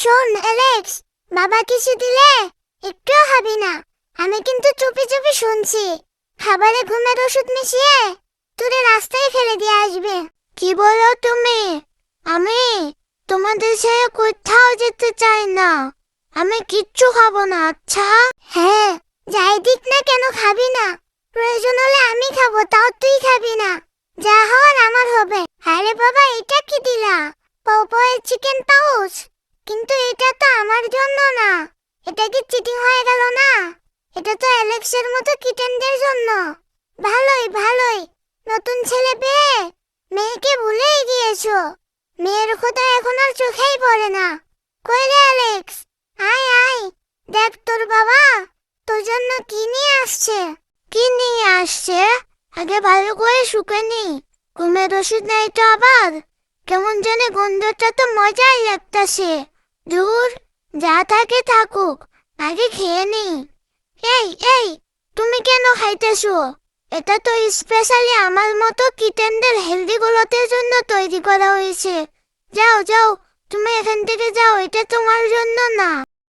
শোন অ্যালেক্স, বাবা কিছু দিলে একটুও খাবি না। আমি কিন্তু চুপি চুপি শুনছি খাবারে ঘুমের ওষুধ মিশিয়ে তোরে রাস্তায় ফেলে দিয়ে আসবে। কি বলো তুমি? আমি তোমাদের ছেড়ে কোথাও যেতে চাই না। আমি কিচ্ছু খাবো না। আচ্ছা হ্যাঁ, যাই দিক না কেন খাবি না। প্রয়োজন হলে আমি খাবো, তাও তুই খাবি না। যা হওয়ার আমার হবে। আরে বাবা, এটা কি দিলা? পাওপাওয়ের চিকেন পাউচ। কিন্তু এটা তো আমার জন্য না। এটা কি চিটিং হয়ে গেল না? এটা তো অ্যালেক্সের মতো কিটেনদের জন্য। ভালোই ভালোই, নতুন ছেলে পেয়ে মেয়েকে ভুলেই গিয়েছো। মেয়ের কথা এখন আর চোখেই পড়ে না। কই রে অ্যালেক্স, আয় আয়, দেখ তোর বাবা তোর জন্য কি নিয়ে আসছে। কি নিয়ে আসছে? আগে ভালো করে শুকে নি। ঘুমের ওষুধ নেই তো আবার? কেমন জানি গন্ধটা তো মজাই লাগতাছে। দূর, যা থাকে থাকুক, আগে খেয়ে নি। এই এই, তুমি কেন খাইতেছো? এটা তো স্পেশালি আমার মতো কিটেনদের হেলদি গ্রোথের জন্য তৈরি করা হয়েছে। যাও যাও, তুমি এখান থেকে যাও, এটা তোমার জন্য না।